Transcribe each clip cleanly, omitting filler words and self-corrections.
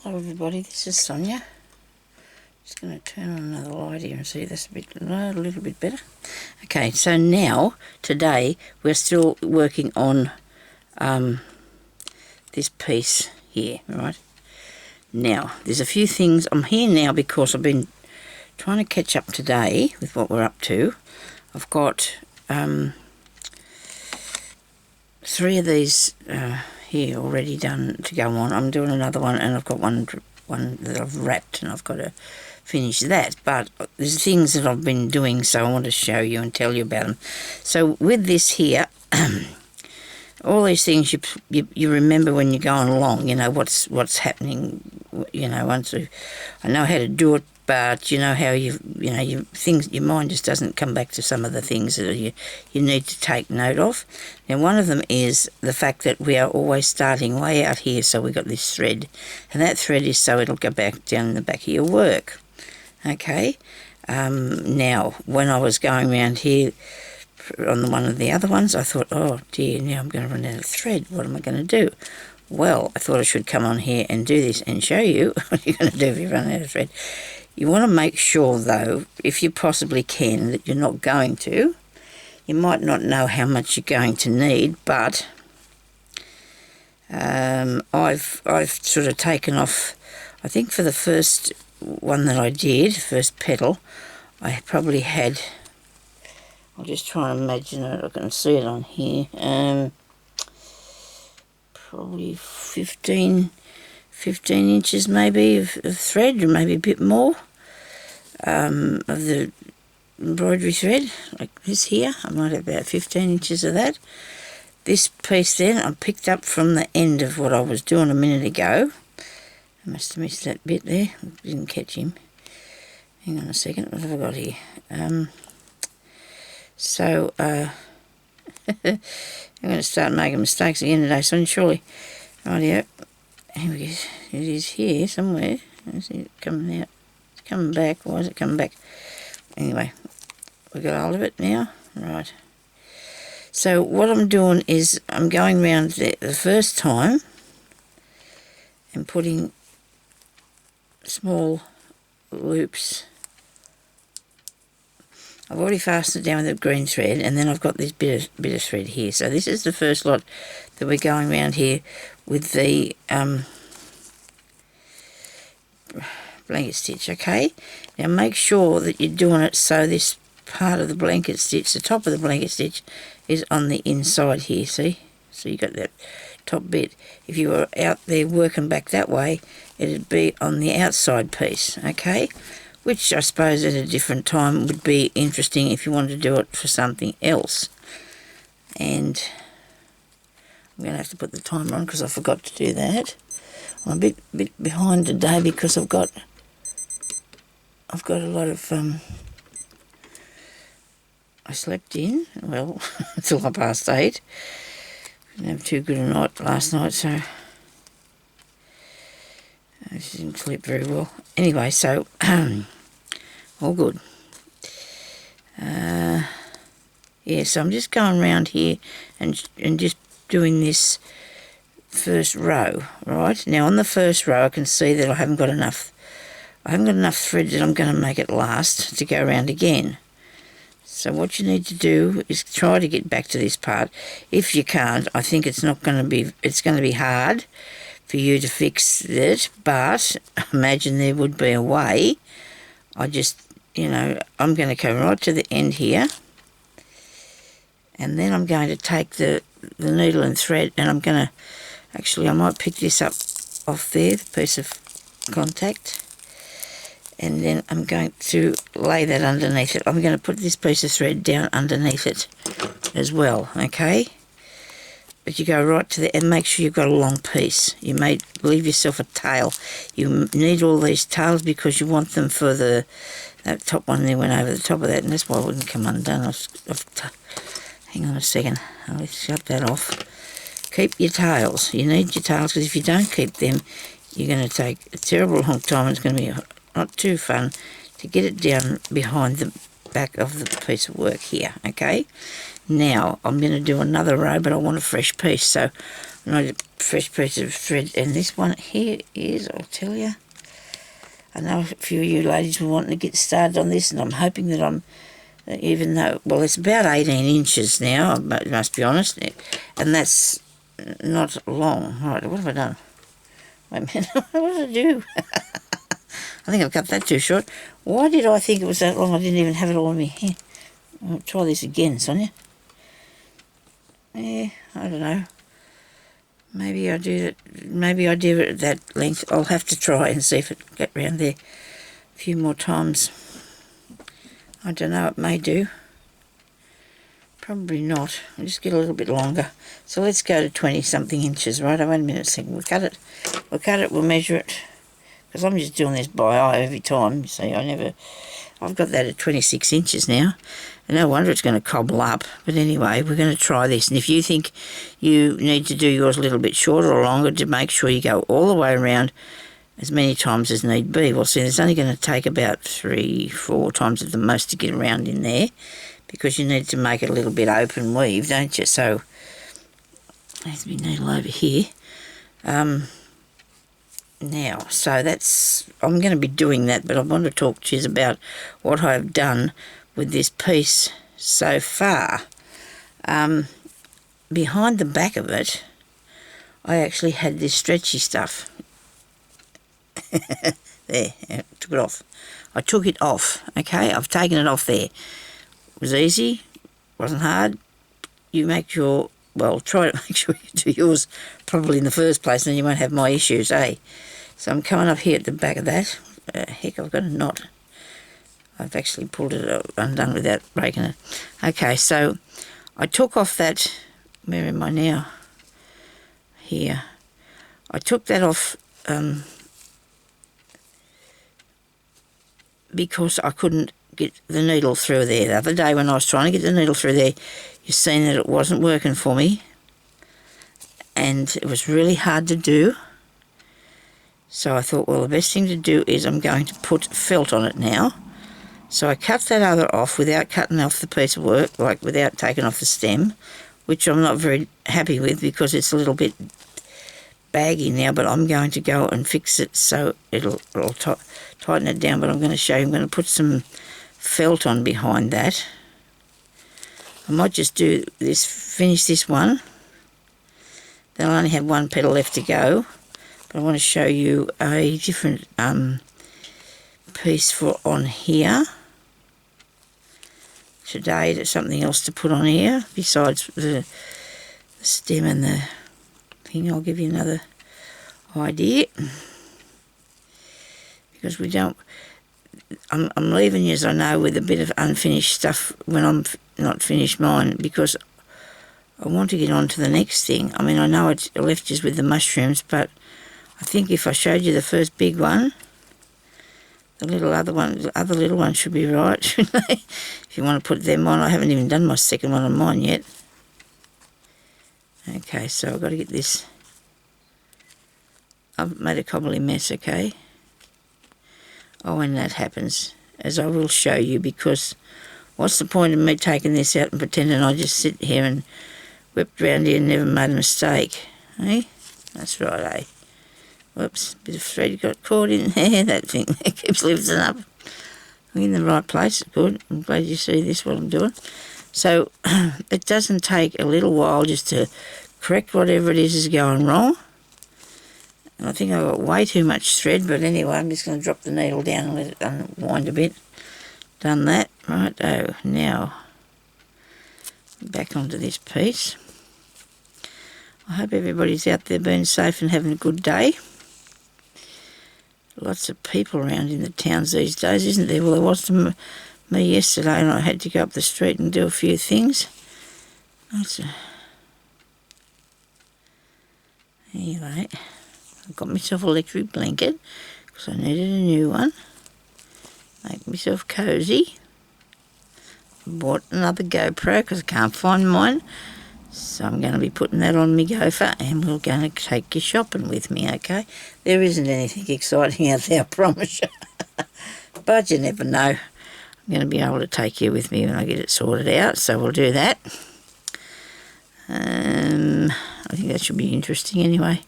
Hello everybody, this is Sonya. Just going to turn on another light here and see this a little bit better. Okay, so now, today, we're still working on this piece here, right? Now, there's a few things. I'm here now because I've been trying to catch up today with what we're up to. I've got 3 of these here already done to go on. I'm doing another one, and I've got one that I've wrapped, and I've got to finish that. But there's things that I've been doing, so I want to show you and tell you about them. So with this here, all these things you remember when you're going along. You know what's happening. You know, I know how to do it. But you know how your mind just doesn't come back to some of the things that you need to take note of. Now, one of them is the fact that we are always starting way out here, so we've got this thread, and that thread is so it'll go back down in the back of your work. Okay. Now, when I was going around here on one of the other ones, I thought, oh dear, now I'm going to run out of thread. What am I going to do? Well, I thought I should come on here and do this and show you what you're going to do if you run out of thread. You want to make sure, though, if you possibly can, that you're not going to. You might not know how much you're going to need, but I've sort of taken off, I think for the first one that I did, first petal, I probably had, I'll just try and imagine it, I can see it on here, probably 15 inches maybe of thread, or maybe a bit more of the embroidery thread, like this here. I might have about 15 inches of that. This piece then I picked up from the end of what I was doing a minute ago. I must have missed that bit there, didn't catch him. Hang on a second, what have I got here? I'm going to start making mistakes again today, son, surely. Rightio. Here we go. It is here somewhere. I see it coming out. It's coming back. Why is it coming back? Anyway, we got hold of it now. Right. So what I'm doing is I'm going round the first time and putting small loops. I've already fastened it down with a green thread, and then I've got this bit of thread here. So this is the first lot that we're going around here with the blanket stitch, okay? Now make sure that you're doing it so this part of the blanket stitch, the top of the blanket stitch, is on the inside here, see? So you got that top bit. If you were out there working back that way, it'd be on the outside piece, okay? Which I suppose at a different time would be interesting if you wanted to do it for something else. And I'm going to have to put the timer on because I forgot to do that. I'm a bit behind today because I've got a lot of I slept in, well, until 8:30. Didn't have too good a night last night, so I just didn't sleep very well. Anyway, so all good. Yeah, so I'm just going around here and just doing this first row, right? Now on the first row I can see that I haven't got enough thread that I'm going to make it last to go around again. So what you need to do is try to get back to this part. If you can't, I think it's going to be hard for you to fix it, but imagine there would be a way. I just, I'm going to come right to the end here, and then I'm going to take the needle and thread, and I'm going to, actually I might pick this up off there, the piece of contact, and then I'm going to lay that underneath it. I'm going to put this piece of thread down underneath it as well, okay? But you go right to the, and make sure you've got a long piece. You may leave yourself a tail. You need all these tails because you want them for that top one there went over the top of that, and that's why it wouldn't come undone. Hang on a second, I'll shut that off. Keep your tails. You need your tails because if you don't keep them, you're going to take a terrible long time. It's going to be not too fun to get it down behind the back of the piece of work here, okay? Now, I'm going to do another row, but I want a fresh piece, so Another fresh piece of thread, and this one here is, I'll tell you, I know a few of you ladies were wanting to get started on this, and I'm hoping that I'm, even though, well, it's about 18 inches now, I must be honest, and that's not long. Right, what have I done? Wait a minute, what did I do? I think I've cut that too short. Why did I think it was that long? I didn't even have it all in my hand. I'll try this again, Sonia. Yeah, I don't know. Maybe I do that. Maybe I do it at that length. I'll have to try and see if it get round there a few more times. I don't know. It may do. Probably not. I'll just get a little bit longer. So let's go to 20-something inches. Right? Wait a minute. We'll cut it. We'll cut it. We'll measure it. Because I'm just doing this by eye every time. You see, I've got that at 26 inches now. And no wonder it's going to cobble up. But anyway, we're going to try this. And if you think you need to do yours a little bit shorter or longer, to make sure you go all the way around as many times as need be. Well, see, it's only going to take about 3-4 times at the most to get around in there, because you need to make it a little bit open weave, don't you? So, there's my needle over here. Now, so that's, I'm going to be doing that, but I want to talk to you about what I've done with this piece so far. Behind the back of it, I actually had this stretchy stuff. There, took it off. I took it off, okay? I've taken it off there. It was easy, wasn't hard. You make sure, well, try to make sure you do yours probably in the first place, and then you won't have my issues, eh? So I'm coming up here at the back of that. Heck, I've got a knot. I've actually pulled it undone without breaking it. Okay, so I took off that, where am I now? Here. I took that off because I couldn't get the needle through there. The other day when I was trying to get the needle through there, you've seen that it wasn't working for me, and it was really hard to do. So I thought, well, the best thing to do is I'm going to put felt on it now. So I cut that other off without cutting off the piece of work, like without taking off the stem, which I'm not very happy with because it's a little bit baggy now, but I'm going to go and fix it so it'll tighten it down. But I'm going to show you, I'm going to put some felt on behind that. I might just do this, finish this one. Then I'll only have one petal left to go. But I want to show you a different piece for on here. Today there's something else to put on here besides the stem and the thing. I'll give you another idea, because we don't, I'm leaving you, as I know, with a bit of unfinished stuff when I'm not finished mine, because I want to get on to the next thing. I mean, I know I left you with the mushrooms, but I think if I showed you the first big one, the other little one should be right, shouldn't they? If you want to put them on. I haven't even done my second one on mine yet. Okay, so I've got to get this. I've made a cobbly mess, okay? Oh, and that happens, as I will show you, because what's the point of me taking this out and pretending I just sit here and whipped around here and never made a mistake, eh? That's right, eh? Whoops, a bit of thread got caught in there, that thing that keeps lifting up. I'm in the right place, good. I'm glad you see this, what I'm doing. So, it doesn't take a little while just to correct whatever it is going wrong. And I think I've got way too much thread, but anyway, I'm just going to drop the needle down and let it unwind a bit. Done that, right, now back onto this piece. I hope everybody's out there being safe and having a good day. Lots of people around in the towns these days, isn't there? Well, there was to me yesterday, and I had to go up the street and do a few things. Anyway, I got myself an electric blanket because I needed a new one. Make myself cosy. Bought another GoPro because I can't find mine. So I'm going to be putting that on my gopher, and we're going to take you shopping with me, okay? There isn't anything exciting out there, I promise you. But you never know. I'm going to be able to take you with me when I get it sorted out, so we'll do that. I think that should be interesting anyway.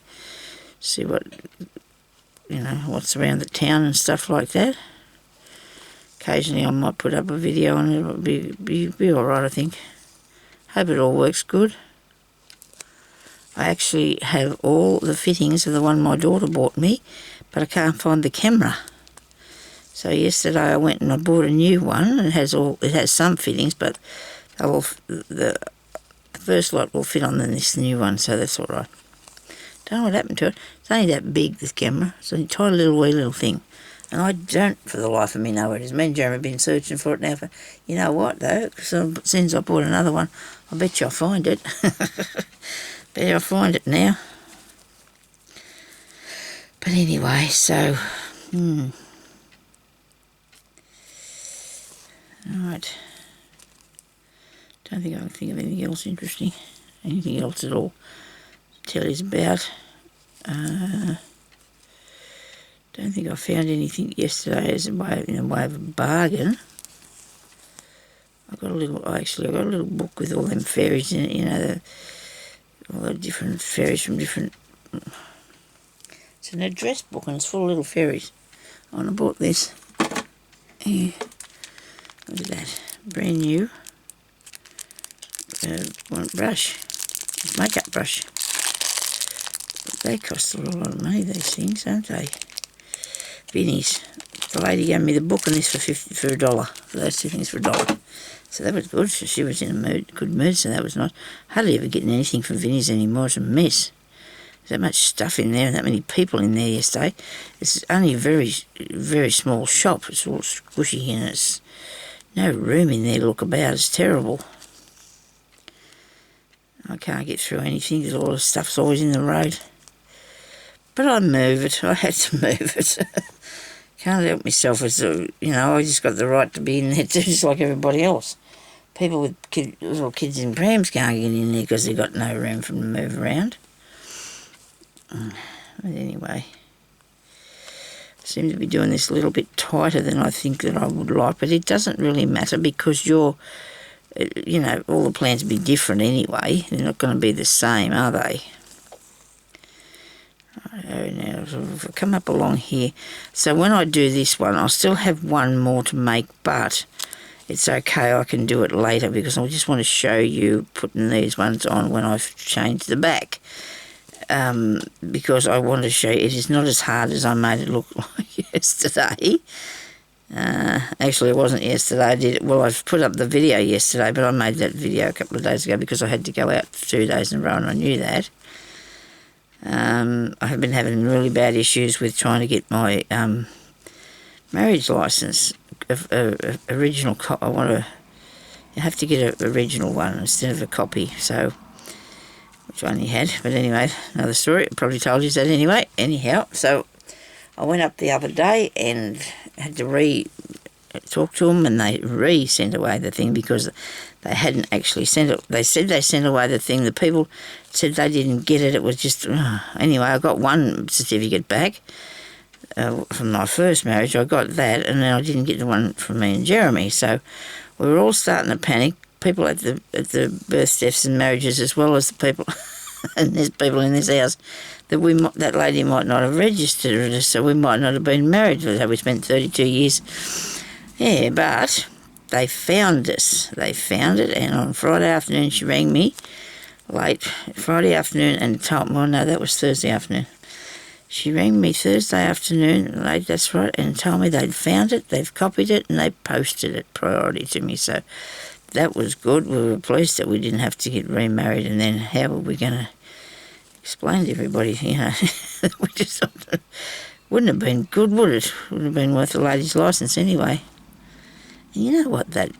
See what, what's around the town and stuff like that. Occasionally I might put up a video and it'll be alright, I think. Hope it all works good. I actually have all the fittings of the one my daughter bought me, but I can't find the camera. So yesterday I went and I bought a new one. It has some fittings, but the first lot will fit on this new one, so that's all right. Don't know what happened to it. It's only that big, this camera. It's a tiny wee little thing. And I don't, for the life of me, know where it is. Me and Jeremy have been searching for it now for, you know what, though, since I bought another one, I bet you I'll find it. Bet I'll find it now. But anyway, so, Alright. Don't think I can think of anything else interesting. Anything else at all to tell you about. Don't think I found anything yesterday in a way of a bargain. I got a little book with all them fairies in it, all the different fairies from different... It's an address book and it's full of little fairies. I bought this. Yeah. Look at that. Brand new. One brush. Makeup brush. They cost a lot of money, these things, don't they? Vinnies. The lady gave me the book and this for $1. For those two things for $1. So that was good. She was in a good mood, so that was nice. Hardly ever getting anything from Vinnies anymore. It's a mess. There's that much stuff in there and that many people in there yesterday. It's only a very, very small shop. It's all squishy and it's no room in there to look about. It's terrible. I can't get through anything because all the stuff's always in the road. But I move it. I had to move it. Can't help myself. As I just got the right to be in there too, just like everybody else. People with little kids in prams can't get in there because they've got no room for them to move around. But anyway, I seem to be doing this a little bit tighter than I think that I would like, but it doesn't really matter because all the plants will be different anyway. They're not going to be the same, are they? Now, if I come up along here, so when I do this one, I'll still have one more to make, but it's okay, I can do it later because I just want to show you putting these ones on when I've changed the back. Because I want to show you it is not as hard as I made it look like yesterday. Actually, it wasn't yesterday. I did it. Well, I've put up the video yesterday, but I made that video a couple of days ago because I had to go out for 2 days in a row and I knew that. I have been having really bad issues with trying to get my marriage license. Original you have to get an original one instead of a copy, so which I only had. But anyway, another story. I probably told you that anyway. Anyhow, so I went up the other day and had to talk to them, and they sent away the thing because they hadn't actually sent it. They said they sent away the thing. The people said they didn't get it. It was just... Anyway, I got one certificate back from my first marriage. I got that, and then I didn't get the one from me and Jeremy. So we were all starting to panic. People at the birth, deaths and marriages, as well as the people... and there's people in this house that lady might not have registered us, so we might not have been married. We spent 32 years. Yeah, but they found us. They found it, and on Friday afternoon she rang me late Friday afternoon and told me, well, no, that was Thursday afternoon. She rang me Thursday afternoon, late, that's right, and told me they'd found it, they've copied it, and they posted it priority to me. So that was good. We were pleased that we didn't have to get remarried, and then how were we going to explain to everybody, we just wouldn't have been good, would it? Wouldn't have been worth the lady's licence anyway. And you know what the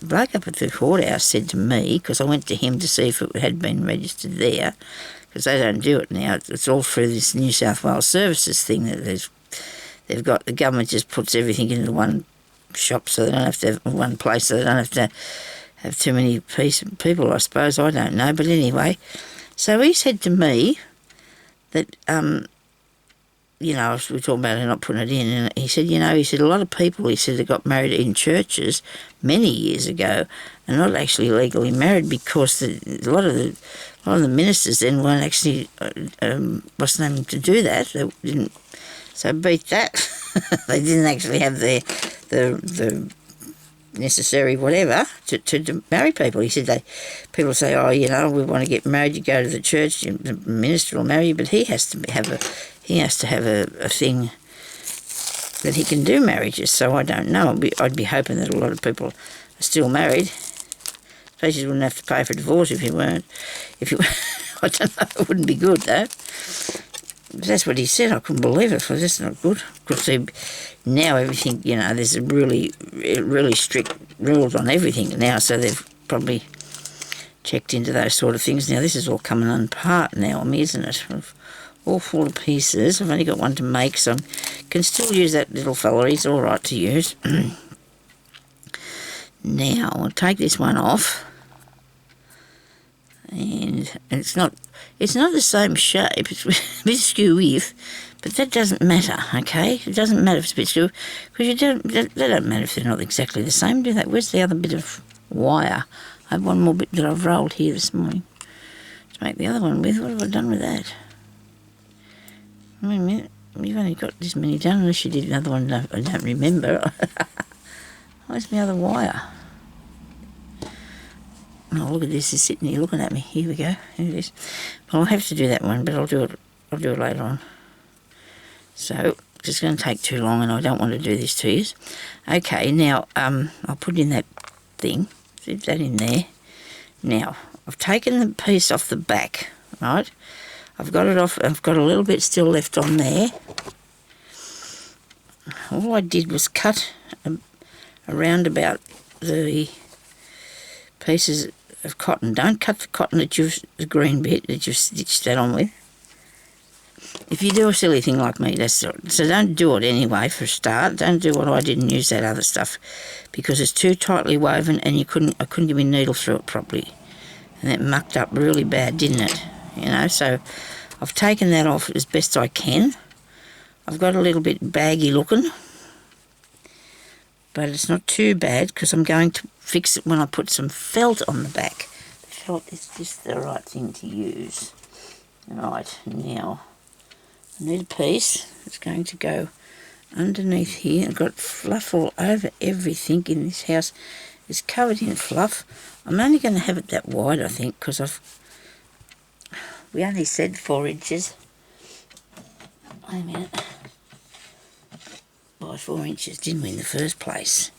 bloke up at the courthouse said to me, because I went to him to see if it had been registered there, because they don't do it now. It's all through this New South Wales Services thing that they've got. The government just puts everything into one shop, so they don't have to have one place, so they don't have to have too many people, I suppose. I don't know, but anyway. So he said to me that, we were talking about her not putting it in, and he said, a lot of people, that got married in churches many years ago are not actually legally married because a lot of the a lot of the ministers then weren't actually, what's the name, to do that. They didn't, so beat that. They didn't actually have the necessary whatever to marry people. He said people say, oh, you know, we want to get married, you go to the church, the minister will marry you, but he has to have a thing that he can do marriages. So I don't know. I'd be hoping that a lot of people are still married. Suppose you wouldn't have to pay for divorce if you weren't. I don't know, it wouldn't be good though. But that's what he said. I couldn't believe it. So that's not good. Because now everything, you know, there's a really strict rules on everything now. So they've probably checked into those sort of things. Now this is all coming apart now on me, isn't it? All full of pieces. I've only got one to make, so I can still use that little fella. He's all right to use. Now I'll take this one off. And it's not the same shape, it's a bit skew-if, but that doesn't matter, okay? It doesn't matter if it's a bit skew, because they don't matter if they're not exactly the same, do they? Where's the other bit of wire? I have one more bit that I've rolled here this morning to make the other one with. What have I done with that? Wait a minute, you've only got this many done, unless you did another one I don't remember. Where's my other wire? Oh, look at this, it's sitting here looking at me. Here we go, here it is. Well, I'll have to do that one, but I'll do it later on. So, it's going to take too long and I don't want to do this to you. Okay, now, I'll put in that thing, zip that in there. Now, I've taken the piece off the back, right? I've got it off, I've got a little bit still left on there. All I did was cut around about the pieces of cotton. Don't cut the cotton the green bit that you've stitched that on with. If you do a silly thing like me, so don't do it anyway for a start. Don't do what I did and use that other stuff, because it's too tightly woven and I couldn't get my needle through it properly. And that mucked up really bad, didn't it? You know, so I've taken that off as best I can. I've got a little bit baggy looking, but it's not too bad because I'm going to fix it when I put some felt on the back. Felt is just the right thing to use. Right, now I need a piece that's going to go underneath here. I've got fluff all over everything in this house. It's covered in fluff. I'm only going to have it that wide, I think, because we only said 4 inches. Wait a minute. By 4 inches, didn't we, in the first place?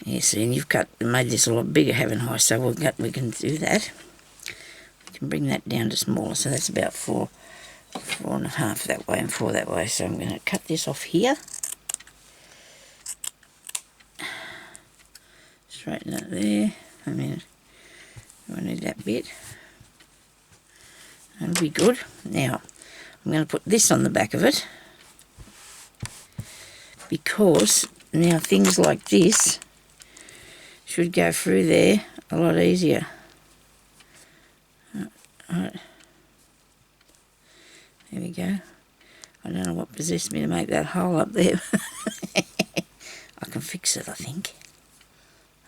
Yeah, see, and you've made this a lot bigger, haven't I? So we can do that. We can bring that down to smaller. So that's about 4.5 that way and 4 that way. So I'm going to cut this off here. Straighten that there. I mean, I need that bit. That'll be good. Now, I'm going to put this on the back of it, because now things like this should go through there a lot easier. Right. There we go. I don't know what possessed me to make that hole up there. I can fix it, I think.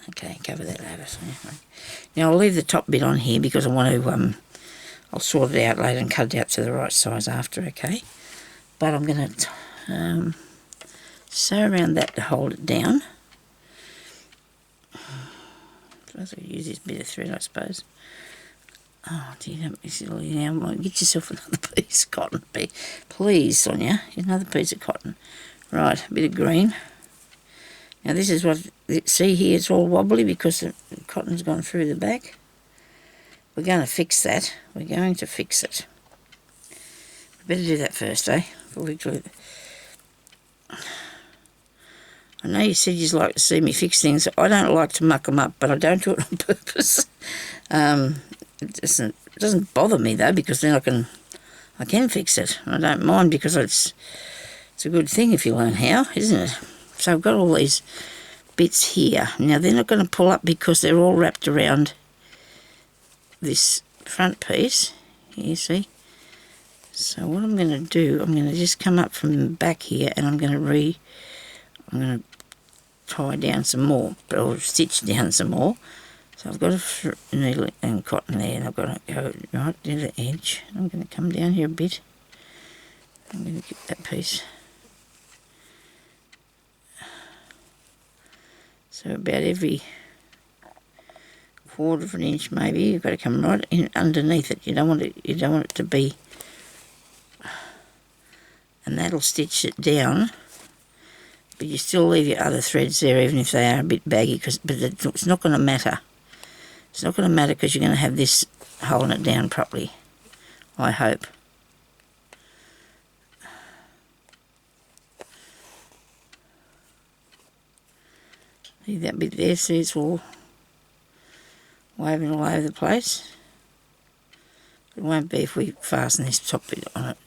Okay, cover that over. Now I'll leave the top bit on here because I want to, I'll sort it out later and cut it out to the right size after, okay? But I'm going to sew around that to hold it down. I could use this bit of thread, I suppose. Oh, dear, don't be silly now. Get yourself another piece of cotton. Please, Sonya, another piece of cotton. Right, a bit of green. Now this is what, see here, it's all wobbly because the cotton's gone through the back. We're going to fix that. We're going to fix it. We better do that first, eh? Before we glue it. I know you said you'd like to see me fix things. I don't like to muck them up, but I don't do it on purpose. It doesn't bother me though, because then I can fix it. I don't mind, because it's a good thing if you learn how, isn't it? So I've got all these bits here. Now they're not going to pull up because they're all wrapped around this front piece. You see? So what I'm going to do, I'm going to just come up from the back here, and I'm going to tie down some more, or stitch down some more. So So I've got a needle and cotton there, and I've got to go right to the edge. I'm going to come down here a bit. I'm going to get that piece. So about every quarter of an inch maybe, you've got to come right in underneath it. You don't want it to be, and that'll stitch it down. But you still leave your other threads there, even if they are a bit baggy, but it's not going to matter. It's not going to matter because you're going to have this holding it down properly, I hope. Leave that bit there, see it's all waving all over the place. It won't be if we fasten this top bit on it.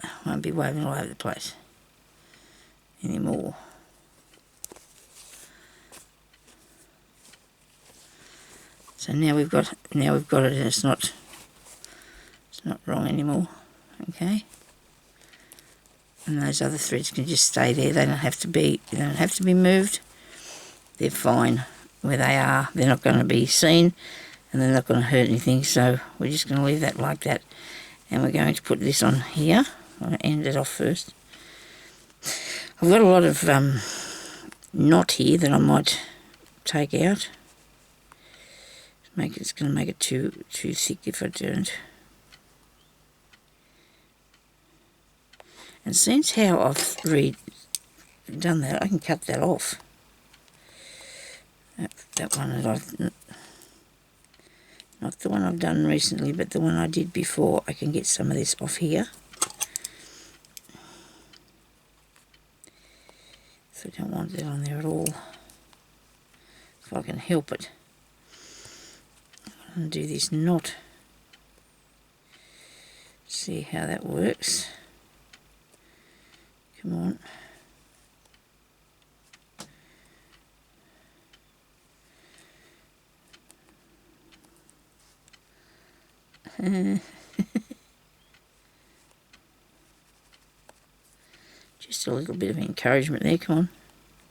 It won't be waving all over the place anymore. So now we've got it, and it's not wrong anymore. Okay. And those other threads can just stay there. They don't have to be moved. They're fine where they are. They're not going to be seen, and they're not going to hurt anything. So we're just going to leave that like that, and we're going to put this on here. I'm going to end it off first. I've got a lot of knot here that I might take out. It's going to make it too thick if I don't. And since how I've done that, I can cut that off. That one that I've, not the one I've done recently, but the one I did before, I can get some of this off here. So I don't want that on there at all, if I can help it. I'm going to do this knot. See how that works. Come on. Just a little bit of encouragement there, come on.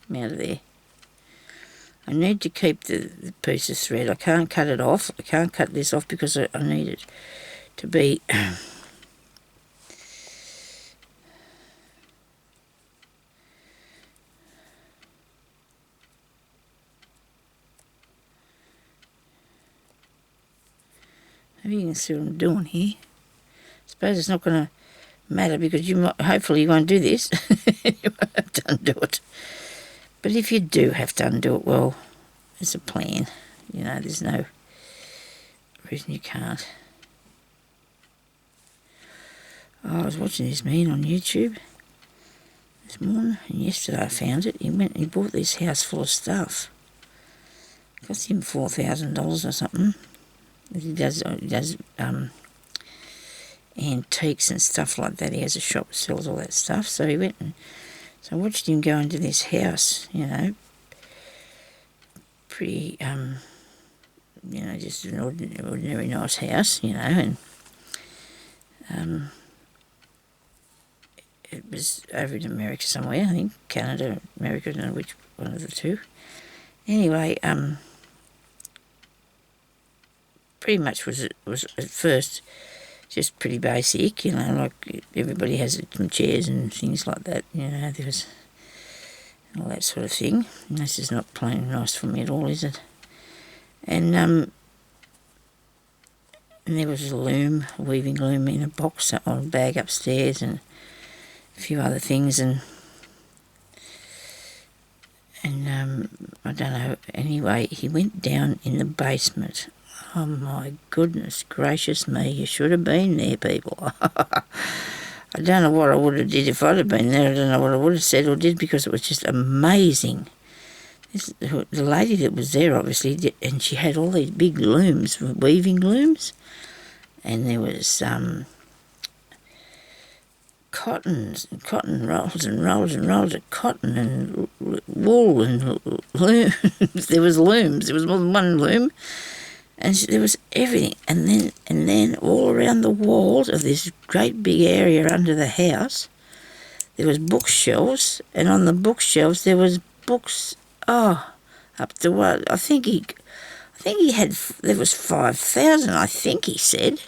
Come out of there. I need to keep the piece of thread. I can't cut it off. I can't cut this off because I need it to be maybe you can see what I'm doing here. I suppose it's not going to matter because hopefully you won't do this. You won't have to undo it. But if you do have to undo it, well, it's a plan. You know, there's no reason you can't. Oh, I was watching this man on YouTube this morning, and yesterday I found it. He went and he bought this house full of stuff. It cost him $4,000 or something. He does antiques and stuff like that. He has a shop that sells all that stuff. So he went and so I watched him go into this house, you know, pretty, you know, just an ordinary nice house, you know, and it was over in America somewhere, I think, Canada, America, I don't know which one of the two. Anyway, pretty much was at first just pretty basic, you know, like everybody has some chairs and things like that, you know, there was all that sort of thing. And this is not plain nice for me at all, is it? And there was a loom, a weaving loom in a box or a bag upstairs and a few other things, and I don't know, anyway, he went down in the basement. Oh my goodness gracious me, you should have been there, people. I don't know what I would have did if I'd have been there. I don't know what I would have said or did because it was just amazing. The lady that was there obviously did, and she had all these big looms, weaving looms, and there was cotton rolls and rolls and rolls of cotton and wool and looms. There was looms. There was more than one loom. And there was everything, and then all around the walls of this great big area under the house, there was bookshelves, and on the bookshelves there was books. Oh, up to what? I think he had, there was 5,000, I think he said.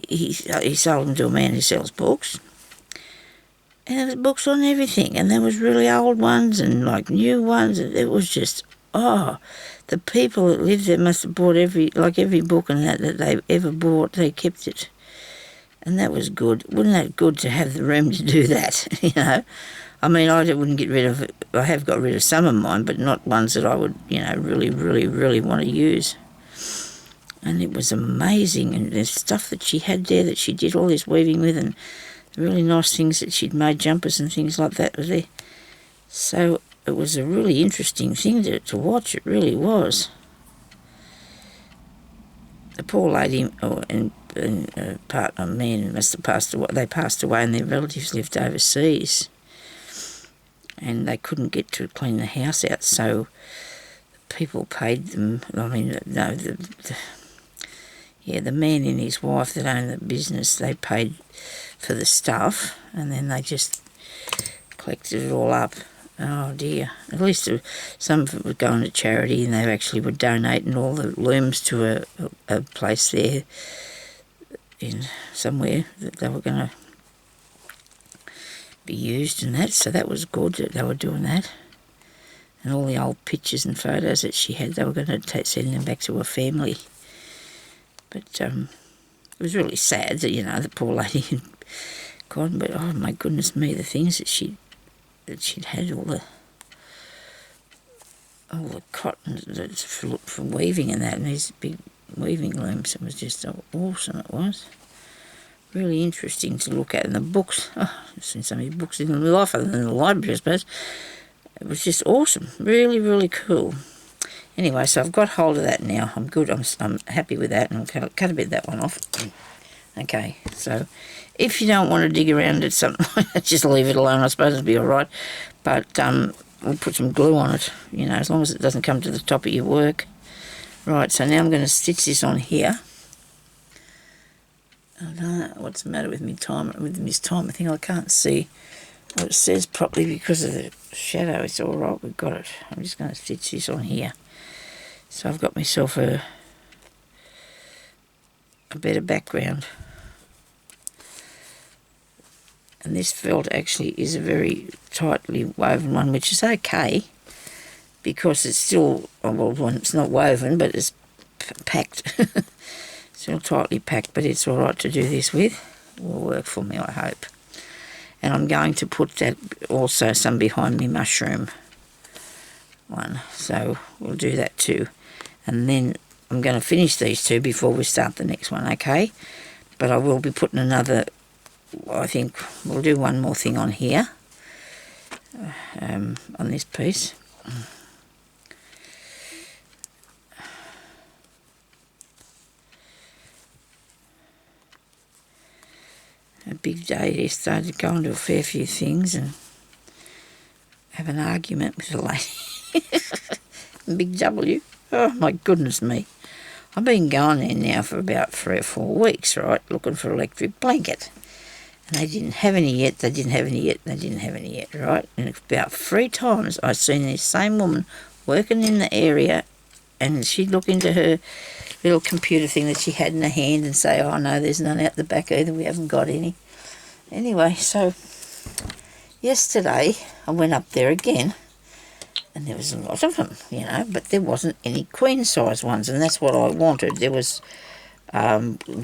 He sold them to a man who sells books. And there was books on everything, and there was really old ones and like new ones. It was just, the people that lived there must have bought every book and that they ever bought, they kept it. And that was good. Wasn't that good to have the room to do that, you know? I mean, I wouldn't get rid of it. I have got rid of some of mine, but not ones that I would, you know, really, really, really want to use. And it was amazing, and there's stuff that she had there that she did all this weaving with, and really nice things that she'd made, jumpers and things like that were there. So it was a really interesting thing to watch, it really was. The poor lady and partner, man, must have passed away. They passed away and their relatives lived overseas. And they couldn't get to clean the house out, so people paid them. I mean, no, the man and his wife that owned the business, they paid for the stuff, and then they just collected it all up. Oh dear. At least some of it would go into charity, and they actually were donating all the looms to a place there in somewhere that they were going to be used and that, so that was good that they were doing that. And all the old pictures and photos that she had, they were going to send them back to her family. But it was really sad that, you know, the poor lady had gone, but oh my goodness me, the things that she'd had, all the cotton that's for weaving and that, and these big weaving looms, it was just so awesome, it was. Really interesting to look at. And the books, I've seen so many books in my life other than the library, I suppose. It was just awesome, really, really cool. Anyway, so I've got hold of that now. I'm good, I'm happy with that, and I'll cut a bit of that one off. Okay, so if you don't want to dig around at something like that, just leave it alone. I suppose it'll be all right. But we'll put some glue on it, you know, as long as it doesn't come to the top of your work. Right, so now I'm going to stitch this on here. I don't know what's the matter with me time. With this time, I think I can't see what it says properly because of the shadow. It's all right, we've got it. I'm just going to stitch this on here. So I've got myself a better background. And this felt actually is a very tightly woven one, which is okay because it's still, well, it's not woven, but it's packed. Still tightly packed, but it's all right to do this with. It will work for me, I hope. And I'm going to put that also some behind me mushroom one, so we'll do that too. And then I'm going to finish these two before we start the next one, okay? But I will be putting another, I think we'll do one more thing on here, on this piece. A big day, they started to go into a fair few things and have an argument with a lady. Big W. Oh my goodness me. I've been going there now for about 3 or 4 weeks, right, looking for an electric blanket. And they didn't have any yet, they didn't have any yet, they didn't have any yet, right? And about 3 times I've seen this same woman working in the area, and she'd look into her little computer thing that she had in her hand and say, oh no, there's none out the back either, we haven't got any. Anyway, so yesterday I went up there again, and there was a lot of them, you know, but there wasn't any queen size ones, and that's what I wanted. There was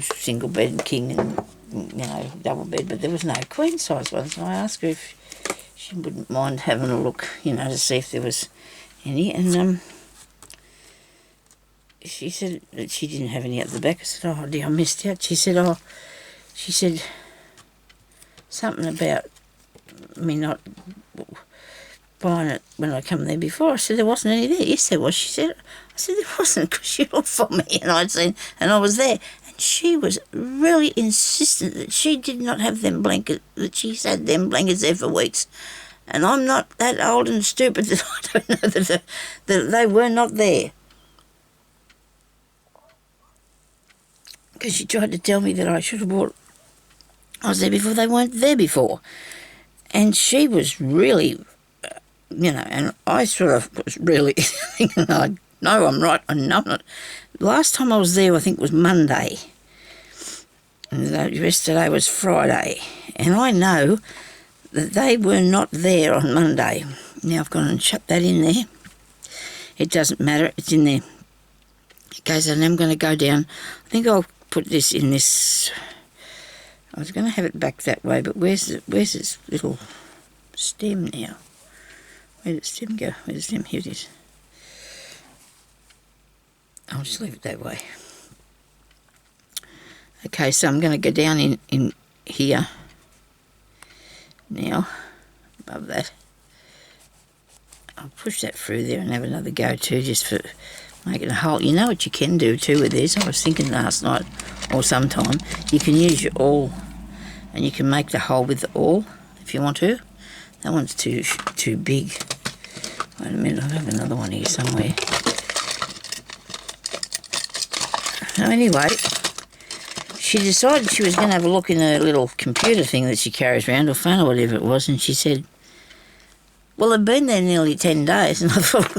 single bed, king, and, you know, double bed, but there was no queen size ones. And I asked her if she wouldn't mind having a look, you know, to see if there was any, and she said that she didn't have any at the back. I said, oh dear, I missed out. She said something about me not buying it when I come there before. I said, there wasn't any there. Yes, there was. She said, I said, there wasn't, because she looked for me and I'd seen, and I was there. And she was really insistent that she did not have them blankets, that she's had them blankets there for weeks. And I'm not that old and stupid that I don't know that they were not there. Because she tried to tell me that I should have bought, I was there before, they weren't there before. And she was really you know, and I sort of was really thinking, I know I'm right, I know I'm not. Last time I was there, I think it was Monday, and yesterday was Friday, and I know that they were not there on Monday. Now I've gone and shut that in there. It doesn't matter, it's in there. Okay, so then I'm going to go down. I think I'll put this in this. I was going to have it back that way, but where's this little stem now? Where did the stem go? Where's the stem? Here it is. I'll just leave it that way. Okay, so I'm going to go down in here now, above that. I'll push that through there and have another go too, just for making a hole. You know what you can do too with this? I was thinking last night or sometime, you can use your awl and you can make the hole with the awl if you want to. That one's too big. Wait a minute, I have another one here somewhere. So anyway, she decided she was going to have a look in a little computer thing that she carries around, or phone or whatever it was, and she said, well, I've been there nearly 10 days, and I thought,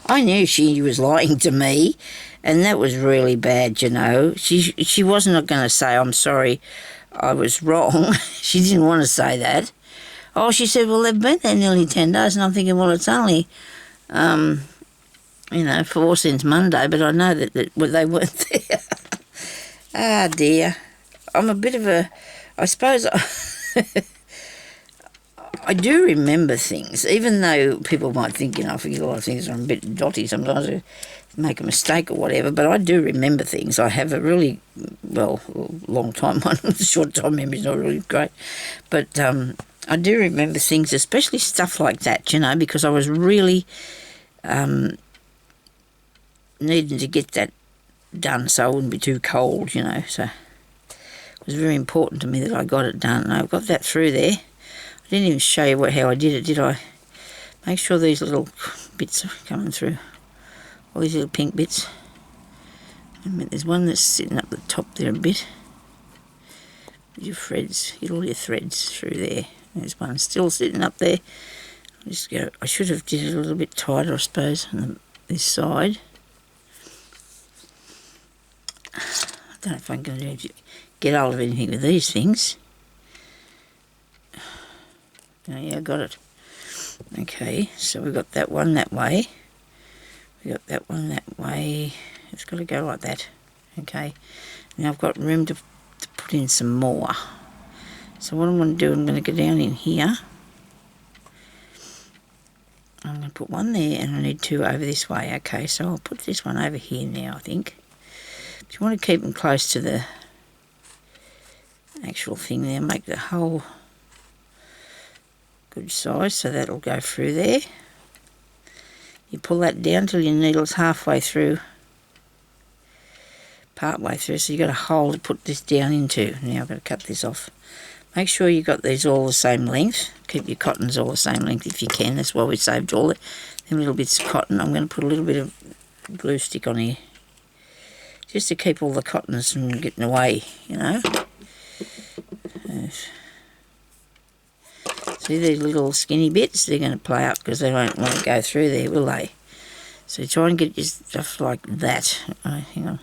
I knew she was lying to me, and that was really bad, you know. She wasn't going to say, I'm sorry, I was wrong. She didn't want to say that. Oh, she said, well, they've been there nearly 10 days, and I'm thinking, well, it's only, you know, since Monday, but I know that they weren't there. Ah, dear. I'm a bit of a, I suppose, I do remember things, even though people might think, you know, I forget a lot of things, I'm a bit dotty sometimes, I make a mistake or whatever, but I do remember things. I have a really, well, long time one, short time memory's not really great, but I do remember things, especially stuff like that, you know, because I was really needing to get that done so I wouldn't be too cold, you know, so it was very important to me that I got it done, and I've got that through there. I didn't even show you how I did it, did I? Make sure these little bits are coming through. All these little pink bits. I mean, there's one that's sitting up the top there a bit. Your threads, get all your threads through there. There's one still sitting up there. I should have did it a little bit tighter, I suppose, on this side. I don't know if I'm going to get hold of anything with these things. Oh, yeah, I got it. Okay, so we've got that one that way. We've got that one that way. It's got to go like that. Okay, now I've got room to put in some more. So what I'm going to do, I'm going to go down in here. I'm going to put one there, and I need two over this way. Okay, so I'll put this one over here now, I think. If you want to keep them close to the actual thing there, make the hole good size, so that'll go through there. You pull that down till your needle's halfway through, part way through, so you've got a hole to put this down into. Now I've got to cut this off. Make sure you've got these all the same length. Keep your cottons all the same length if you can. That's why we saved all them little bits of cotton. I'm going to put a little bit of glue stick on here, just to keep all the cottons from getting away, you know. See these little skinny bits? They're going to play up because they won't want to go through there, will they? So try and get your stuff like that. Oh, hang on.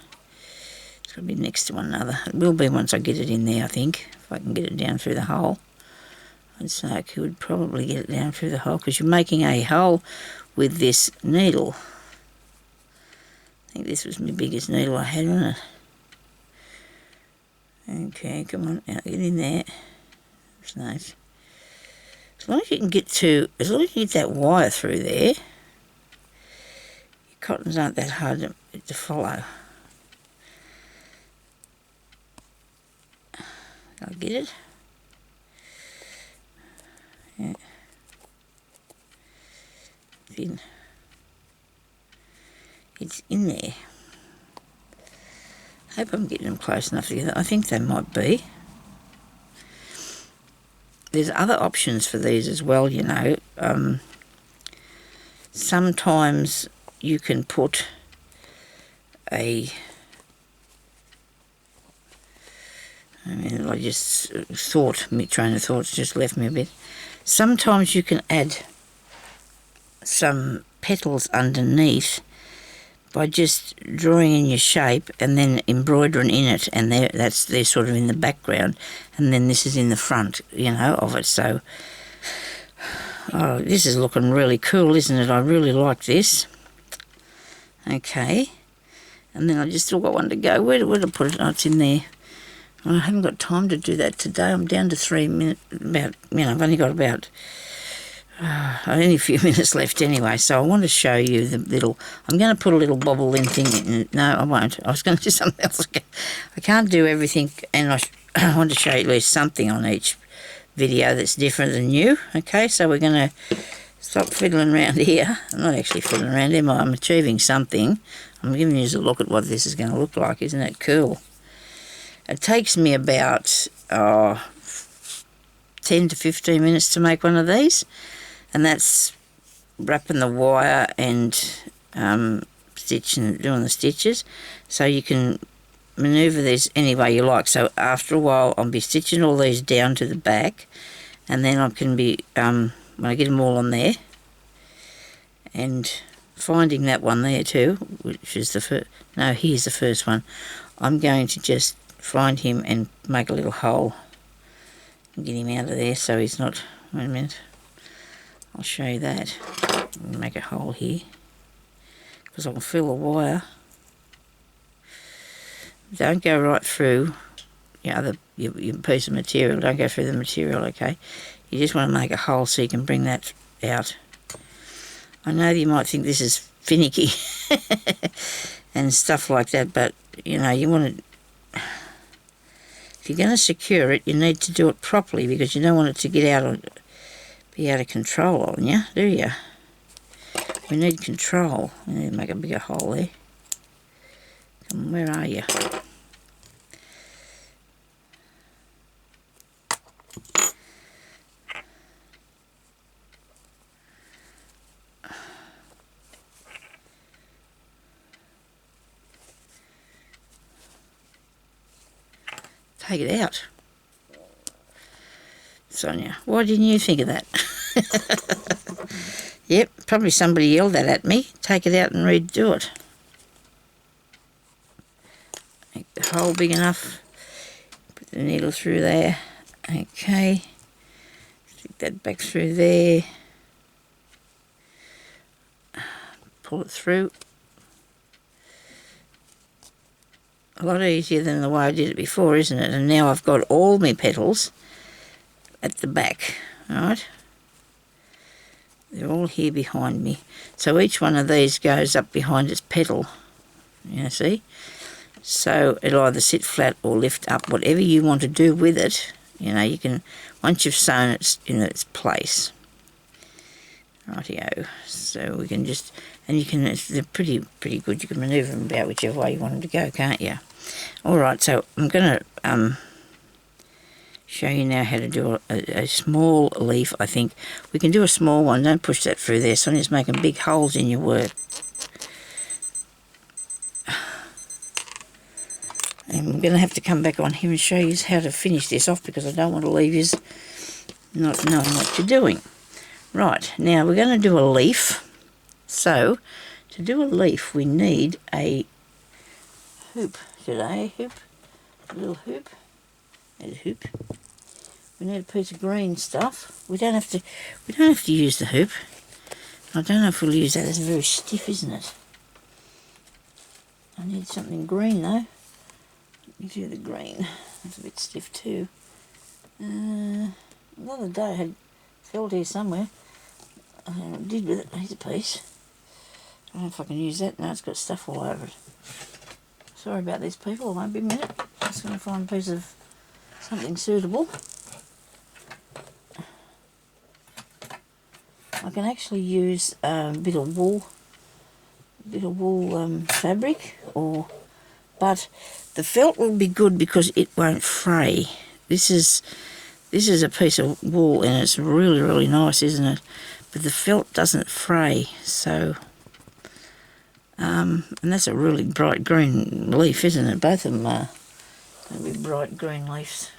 It's got to be next to one another. It will be once I get it in there, I think. If I can get it down through the hole. I'd say I could probably get it down through the hole, because you're making a hole with this needle. I think this was my biggest needle I had, wasn't it? Okay, come on, now get in there. That's nice. As long as you can get that wire through there, your cottons aren't that hard to follow. I'll get it. Yeah. It's in there. I hope I'm getting them close enough together. I think they might be. There's other options for these as well, you know. Sometimes you can put I just thought, my train of thoughts just left me a bit. sometimes you can add some petals underneath by just drawing in your shape and then embroidering in it, and they're sort of in the background, and then this is in the front, you know, of it. So, oh, this is looking really cool, isn't it? I really like this. Okay, and then I just still got one to go. Where did I put it? Oh, it's in there. I haven't got time to do that today. I'm down to 3 minutes. I've only got about only a few minutes left anyway, so I want to show you the little... I'm going to put a little bobbling thing in. No, I won't. I was going to do something else. I can't do everything, and I want to show you at least something on each video that's different than you. Okay, so we're going to stop fiddling around here. I'm not actually fiddling around, am I? I'm achieving something. I'm giving you a look at what this is going to look like. Isn't it cool? It takes me about 10 to 15 minutes to make one of these. And that's wrapping the wire and stitching, doing the stitches. So you can manoeuvre these any way you like. So after a while, I'll be stitching all these down to the back, and then I can be, when I get them all on there, and finding that one there too, which is the first, no, here's the first one. I'm going to just find him and make a little hole and get him out of there so he's not, wait a minute. I'll show you that. Make a hole here because I can feel the wire. Don't go right through your piece of material. Don't go through the material, okay? You just want to make a hole so you can bring that out. I know you might think this is finicky and stuff like that, but you know, you want to... If you're going to secure it, you need to do it properly because you don't want it to get out on... be out of control on you, do you? We need control. We need to make a bigger hole there. Come on, where are you? Take it out. Sonia, why didn't you think of that? Yep, probably somebody yelled that at me. Take it out and redo it. Make the hole big enough. Put the needle through there. Okay. Stick that back through there. Pull it through. A lot easier than the way I did it before, isn't it? And now I've got all my petals at the back, right? They're all here behind me. So each one of these goes up behind its petal, you see? So it'll either sit flat or lift up, whatever you want to do with it. You know, you can, once you've sewn it in its place. Rightio. So we can just, and you can, they're pretty good. You can manoeuvre them about whichever way you want them to go, can't you? Alright, so I'm going to show you now how to do a small leaf. I think we can do a small one. Don't push that through there. Sonia's making big holes in your work. And I'm going to have to come back on here and show you how to finish this off because I don't want to leave you not knowing what you're doing. Right, now we're going to do a leaf. So, to do a leaf we need a hoop today. A little hoop. There's a hoop. We need a piece of green stuff. We don't have to use the hoop. I don't know if we'll use that. It's very stiff, isn't it? I need something green though. Let me do the green. It's a bit stiff too. The other day I had felt here somewhere. I don't know what I did with it. Here's a piece. I don't know if I can use that. No, it's got stuff all over it. Sorry about this, people. It won't be a minute. Just going to find a piece of something suitable. I can actually use a bit of wool fabric, but the felt will be good because it won't fray. This is a piece of wool and it's really nice, isn't it? But the felt doesn't fray, so and that's a really bright green leaf, isn't it? Both of them are going to be bright green leaves.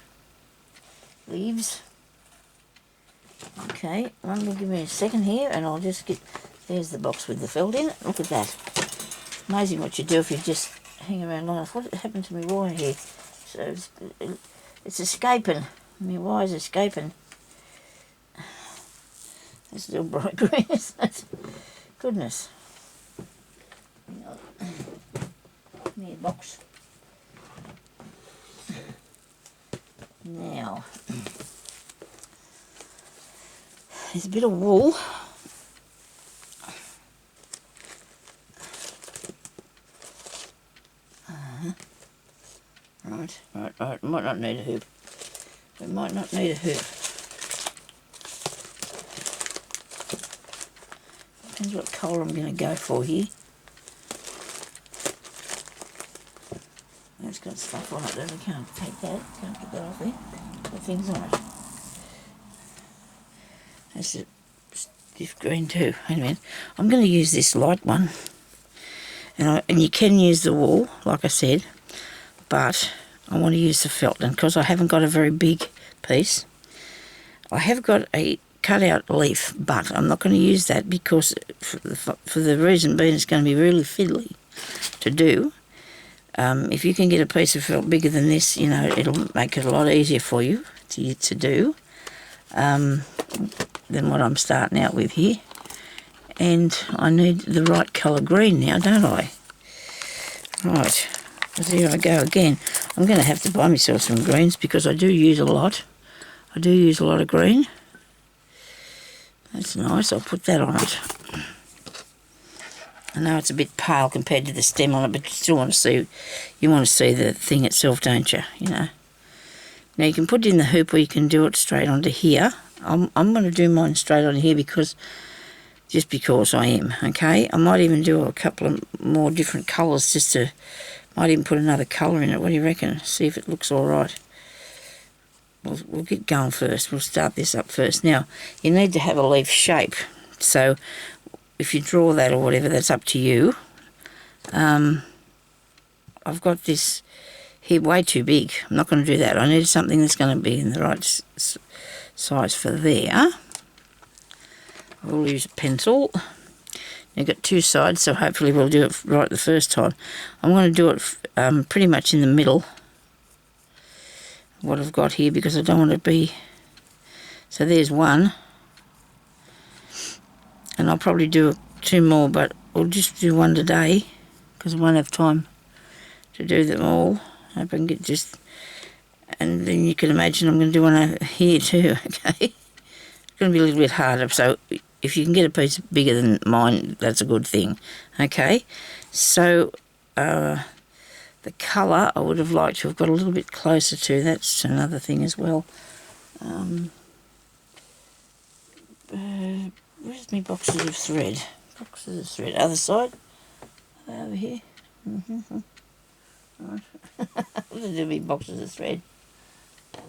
Okay, one will give me a second here and I'll just get, there's the box with the felt in it. Look at that. Amazing what you do if you just hang around long enough. What happened to my wire here? So it's escaping. My wire's escaping. That's still bright green, isn't it? Goodness. Me box. Now, there's a bit of wool. Right. Might not need a hoop. We might not need a hoop. Depends what colour I'm going to go for here. It's got stuff on it that I can't take that. Can't get that off there. Got things on it. That's a stiff green too. Wait a minute. I'm going to use this light one. And you can use the wool, like I said, but I want to use the felt. And because I haven't got a very big piece, I have got a cut-out leaf, but I'm not going to use that because for the reason being it's going to be really fiddly to do. If you can get a piece of felt bigger than this, you know, it'll make it a lot easier for you to do than what I'm starting out with here. And I need the right colour green now, don't I? Right, there I go again. I'm going to have to buy myself some greens because I do use a lot. I do use a lot of green. That's nice, I'll put that on it. I know it's a bit pale compared to the stem on it, but you still want to see, the thing itself, don't you? You know. Now you can put it in the hoop or you can do it straight onto here. I'm going to do mine straight on here just because I am, okay? I might even do a couple of more different colours might even put another colour in it. What do you reckon? See if it looks all right. We'll get going first. We'll start this up first. Now, you need to have a leaf shape. So if you draw that or whatever, that's up to you. I've got this here way too big. I'm not going to do that. I need something that's going to be in the right size for there. We'll use a pencil. You've got two sides, so hopefully we'll do it right the first time. I'm going to do it pretty much in the middle, what I've got here, because I don't want to be... So there's one. And I'll probably do two more, but we'll just do one today, because I won't have time to do them all. I hope I can get just... And then you can imagine I'm going to do one over here too, okay? It's going to be a little bit harder, so if you can get a piece bigger than mine, that's a good thing, okay? So the colour I would have liked to have got a little bit closer to. That's another thing as well. Where's my boxes of thread? Boxes of thread. Other side? Are they over here? Right. What do there be boxes of thread?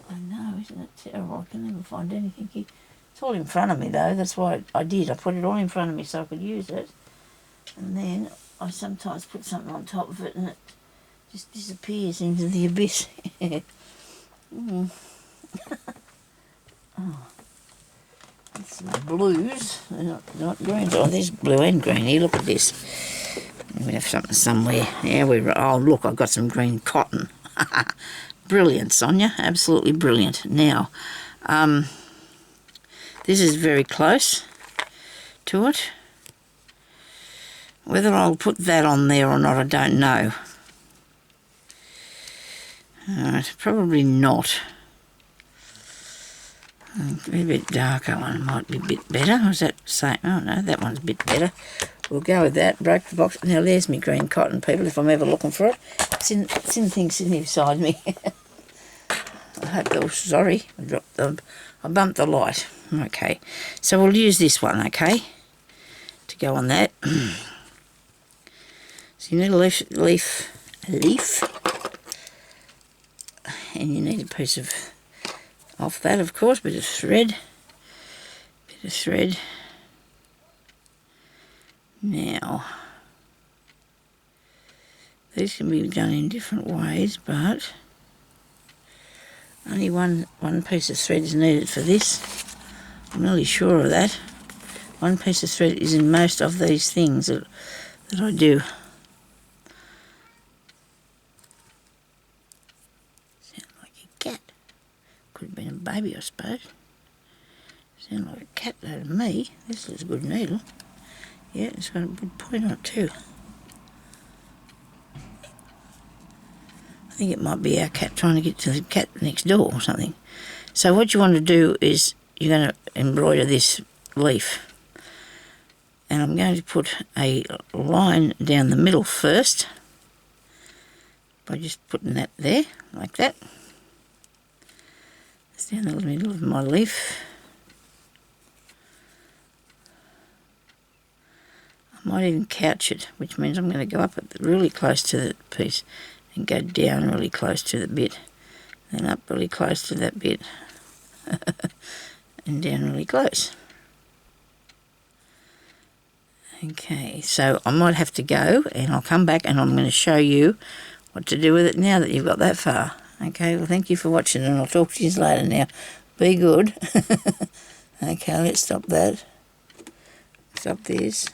I know, isn't it terrible? I can never find anything here. It's all in front of me though, that's why I did. I put it all in front of me so I could use it. And then I sometimes put something on top of it and it just disappears into the abyss. Oh, that's some blues. They're not greens. Oh, there's blue and green here. Look at this. We have something somewhere. Yeah, oh, look, I've got some green cotton. Brilliant, Sonia. Absolutely brilliant. Now, this is very close to it. Whether I'll put that on there or not, I don't know. Probably not. Maybe a bit darker one might be a bit better. Was that the same? Oh no, that one's a bit better. We'll go with that. Broke the box. Now there's my green cotton, people, if I'm ever looking for it. It's in the thing sitting beside me. I hope that was sorry. I bumped the light. Okay. So we'll use this one, okay? To go on that. So you need a leaf. And you need a piece of off that, of course, bit of thread. Now, these can be done in different ways, but only one piece of thread is needed for this. I'm really sure of that. One piece of thread is in most of these things that I do. Sound like a cat. Could have been a baby, I suppose. Sound like a cat though to me. This is a good needle. Yeah, it's got a good point on it too. I think it might be our cat trying to get to the cat next door or something. So what you want to do is you're going to embroider this leaf. And I'm going to put a line down the middle first by just putting that there, like that. It's down the middle of my leaf. I might even couch it, which means I'm going to go up really close to the piece and go down really close to the bit, then up really close to that bit and down really close. Okay, so I might have to go and I'll come back and I'm going to show you what to do with it now that you've got that far. Okay, well thank you for watching and I'll talk to you later now. Be good. Okay, let's stop that. Stop this.